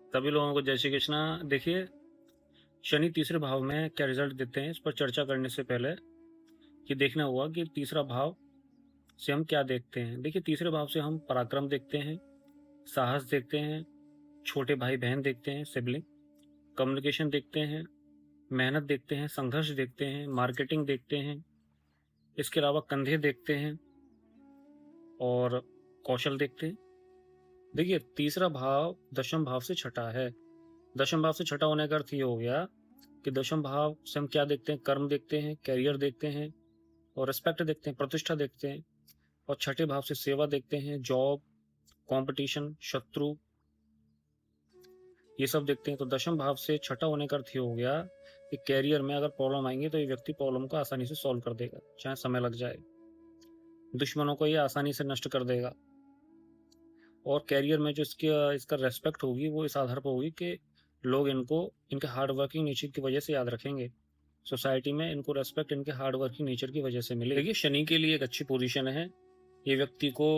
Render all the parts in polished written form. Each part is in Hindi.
सभी लोगों को जय श्री कृष्णा। देखिए, शनि तीसरे भाव में क्या रिजल्ट देते हैं, इस पर चर्चा करने से पहले ये देखना हुआ कि तीसरा भाव से हम क्या देखते हैं। देखिए, तीसरे भाव से हम पराक्रम देखते हैं, साहस देखते हैं, छोटे भाई बहन देखते हैं, सिबलिंग, कम्युनिकेशन देखते हैं, मेहनत देखते हैं, संघर्ष देखते हैं, मार्केटिंग देखते हैं, इसके अलावा कंधे देखते हैं और कौशल देखते हैं। देखिए, तीसरा भाव दशम भाव से छठा है। दशम भाव से छठा होने का अर्थ ये हो गया कि दशम भाव से हम क्या देखते हैं, कर्म देखते हैं, कैरियर देखते हैं और रिस्पेक्ट देखते हैं, प्रतिष्ठा देखते हैं। और छठे भाव से सेवा देखते हैं, जॉब, कंपटीशन, शत्रु, ये सब देखते हैं। तो दशम भाव से छठा होने का अर्थ ये हो गया कि कैरियर में अगर प्रॉब्लम आएंगे तो ये व्यक्ति प्रॉब्लम को आसानी से सॉल्व कर देगा, चाहे समय लग जाए। दुश्मनों को ये आसानी से नष्ट कर देगा। और कैरियर में जो इसका रेस्पेक्ट होगी वो इस आधार पर होगी कि लोग इनको इनके हार्ड वर्किंग नेचर की वजह से याद रखेंगे। सोसाइटी में इनको रेस्पेक्ट इनके हार्ड वर्किंग नेचर की वजह से मिले। देखिए, शनि के लिए एक अच्छी पोजीशन है। ये व्यक्ति को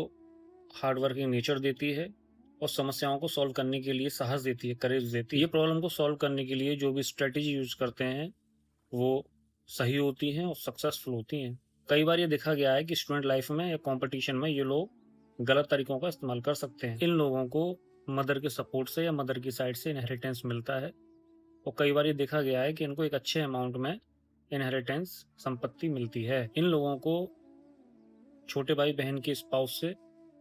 हार्ड वर्किंग नेचर देती है और समस्याओं को सॉल्व करने के लिए साहस देती है, करेज देती है। ये प्रॉब्लम को सॉल्व करने के लिए जो भी स्ट्रेटेजी यूज करते हैं वो सही होती हैं और सक्सेसफुल होती हैं। कई बार ये देखा गया है कि स्टूडेंट लाइफ में या कंपटीशन में ये लोग गलत तरीकों का इस्तेमाल कर सकते हैं। इन लोगों को मदर के सपोर्ट से या मदर की साइड से इनहेरिटेंस मिलता है और कई बार ये देखा गया है कि इनको एक अच्छे अमाउंट में इनहेरिटेंस संपत्ति मिलती है। इन लोगों को छोटे भाई बहन के स्पाउस से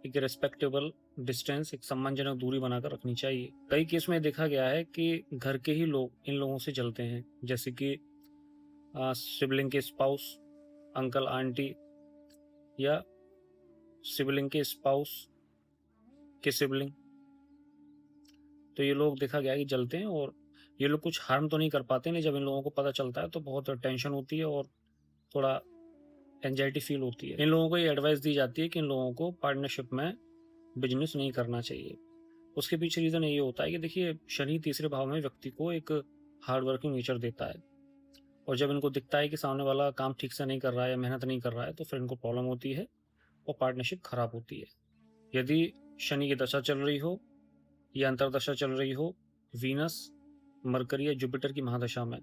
एक रिस्पेक्टेबल डिस्टेंस, एक सम्मानजनक दूरी बनाकर रखनी चाहिए। कई केस में देखा गया है कि घर के ही लोग इन लोगों से जलते हैं, जैसे कि सिबलिंग के स्पाउस, अंकल आंटी या सिबलिंग के स्पाउस के सिबलिंग। तो ये लोग देखा गया है कि जलते हैं और ये लोग कुछ हार्म तो नहीं कर पाते, नहीं। जब इन लोगों को पता चलता है तो बहुत टेंशन होती है और थोड़ा एंजाइटी फील होती है। इन लोगों को ये एडवाइस दी जाती है कि इन लोगों को पार्टनरशिप में बिजनेस नहीं करना चाहिए। उसके पीछे रीजन ये होता है कि देखिए, शनि तीसरे भाव में व्यक्ति को एक हार्ड वर्किंग नेचर देता है और जब इनको दिखता है कि सामने वाला काम ठीक से नहीं कर रहा है या मेहनत नहीं कर रहा है तो फिर इनको प्रॉब्लम होती है और पार्टनरशिप खराब होती है। यदि शनि की दशा चल रही हो या अंतरदशा चल रही हो वीनस, मरकरी या जुपिटर की महादशा में,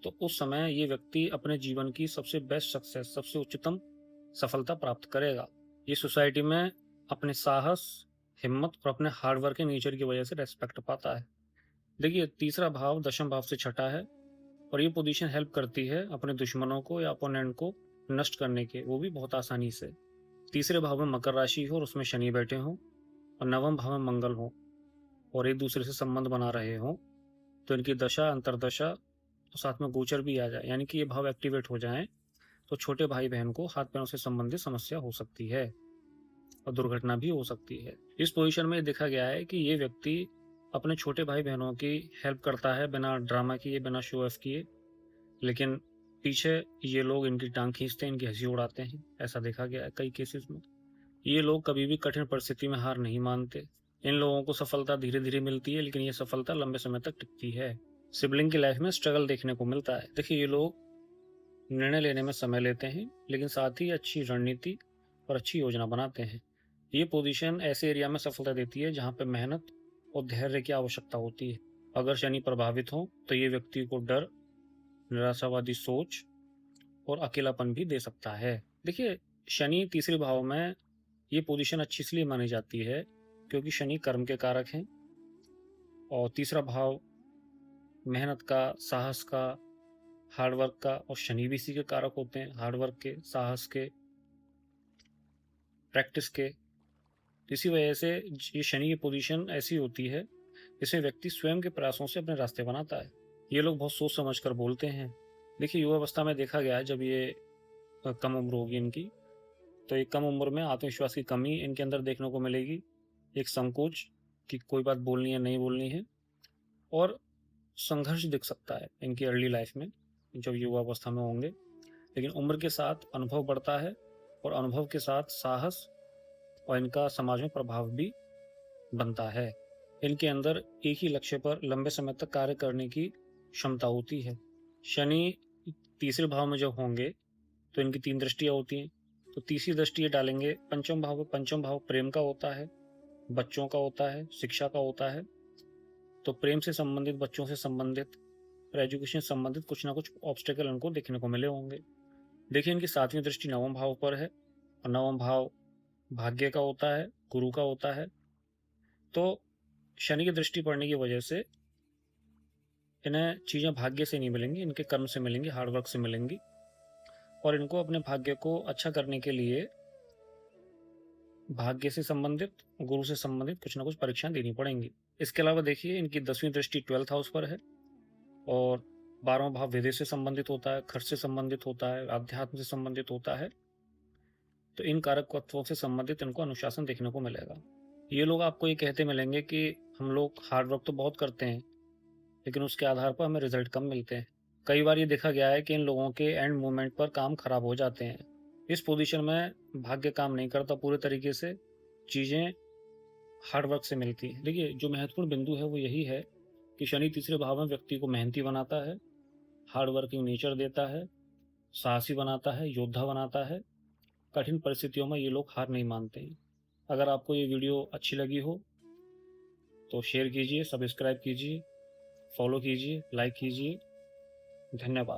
तो उस समय ये व्यक्ति अपने जीवन की सबसे बेस्ट सक्सेस, सबसे उच्चतम सफलता प्राप्त करेगा। ये सोसाइटी में अपने साहस, हिम्मत और अपने हार्ड वर्क के नेचर की वजह से रेस्पेक्ट पाता है। देखिए, तीसरा भाव दशम भाव से छठा है और ये पोजीशन हेल्प करती है अपने दुश्मनों को या अपोनेंट को नष्ट करने के, वो भी बहुत आसानी से। तीसरे भाव में मकर राशि हो और उसमें शनि बैठे हों और नवम भाव में मंगल हो और एक दूसरे से संबंध बना रहे हों, तो इनकी दशा, अंतरदशा और साथ में गोचर भी आ जाए, यानी कि ये भाव एक्टिवेट हो जाएं, तो छोटे भाई बहन को हाथ पैरों से संबंधित समस्या हो सकती है और दुर्घटना भी हो सकती है। इस पोजीशन में देखा गया है कि ये व्यक्ति अपने छोटे भाई बहनों की हेल्प करता है बिना ड्रामा किए, बिना शो ऑफ किए, लेकिन पीछे ये लोग इनकी टांग खींचते हैं, इनकी हंसी उड़ाते हैं। ऐसा देखा गया है कई केसेस में। ये लोग कभी भी कठिन परिस्थिति में हार नहीं मानते। इन लोगों को सफलता धीरे धीरे मिलती है, लेकिन ये सफलता लंबे समय तक टिकती है। सिबलिंग की लाइफ में स्ट्रगल देखने को मिलता है। देखिए, ये लोग निर्णय लेने में समय लेते हैं, लेकिन साथ ही अच्छी रणनीति और अच्छी योजना बनाते हैं। ये पोजीशन ऐसे एरिया में सफलता देती है जहाँ पे मेहनत और धैर्य की आवश्यकता होती है। अगर शनि प्रभावित हो तो ये व्यक्ति को डर, निराशावादी सोच और अकेलापन भी दे सकता है। देखिए, शनि तीसरे भाव में ये पोजीशन अच्छी इसलिए मानी जाती है क्योंकि शनि कर्म के कारक हैं और तीसरा भाव मेहनत का, साहस का, हार्डवर्क का, और शनि भी इसी के कारक होते हैं, हार्डवर्क के, साहस के, प्रैक्टिस के। इसी वजह से ये शनि की पोजीशन ऐसी होती है जिसमें व्यक्ति स्वयं के प्रयासों से अपने रास्ते बनाता है। ये लोग बहुत सोच समझ कर बोलते हैं। देखिए, युवावस्था में देखा गया है जब ये कम उम्र होगी इनकी, तो एक कम उम्र में आत्मविश्वास की कमी इनके अंदर देखने को मिलेगी, एक संकोच कि कोई बात बोलनी है नहीं बोलनी है, और संघर्ष दिख सकता है इनकी अर्ली लाइफ में जब युवावस्था में होंगे। लेकिन उम्र के साथ अनुभव बढ़ता है और अनुभव के साथ साहस और इनका समाज में प्रभाव भी बनता है। इनके अंदर एक ही लक्ष्य पर लंबे समय तक कार्य करने की क्षमता होती है। शनि तीसरे भाव में जब होंगे तो इनकी तीन दृष्टियां होती हैं। तो तीसरी दृष्टि ये डालेंगे पंचम भाव। पंचम भाव प्रेम का होता है, बच्चों का होता है, शिक्षा का होता है। तो प्रेम से संबंधित, बच्चों से संबंधित और एजुकेशन से संबंधित कुछ ना कुछ ऑब्स्टेकल इनको देखने को मिले होंगे। देखिए, इनकी 7वीं दृष्टि नवम भाव पर है और नवम भाव भाग्य का होता है, गुरु का होता है। तो शनि की दृष्टि पड़ने की वजह से इन्हें चीज़ें भाग्य से नहीं मिलेंगी, इनके कर्म से मिलेंगी, हार्ड वर्क से मिलेंगी और इनको अपने भाग्य को अच्छा करने के लिए भाग्य से संबंधित, गुरु से संबंधित कुछ ना कुछ परीक्षाएं देनी पड़ेंगी। इसके अलावा देखिए, इनकी 10वीं दृष्टि 12th हाउस पर है और 12वां भाव विदेश से संबंधित होता है, खर्च से संबंधित होता है, अध्यात्म से संबंधित होता है। तो इन कारक तत्वों से संबंधित इनको अनुशासन देखने को मिलेगा। ये लोग आपको ये कहते मिलेंगे कि हम लोग हार्ड वर्क तो बहुत करते हैं, लेकिन उसके आधार पर हमें रिजल्ट कम मिलते हैं। कई बार ये देखा गया है कि इन लोगों के एंड मोमेंट पर काम खराब हो जाते हैं। इस पोजीशन में भाग्य काम नहीं करता पूरे तरीके से, चीज़ें हार्ड वर्क से मिलती हैं। देखिए, जो महत्वपूर्ण बिंदु है वो यही है कि शनि तीसरे भाव में व्यक्ति को मेहनती बनाता है, हार्ड वर्किंग नेचर देता है, साहसी बनाता है, योद्धा बनाता है। कठिन परिस्थितियों में ये लोग हार नहीं मानते हैं। अगर आपको ये वीडियो अच्छी लगी हो तो शेयर कीजिए, सब्सक्राइब कीजिए, फॉलो कीजिए, लाइक कीजिए। धन्यवाद।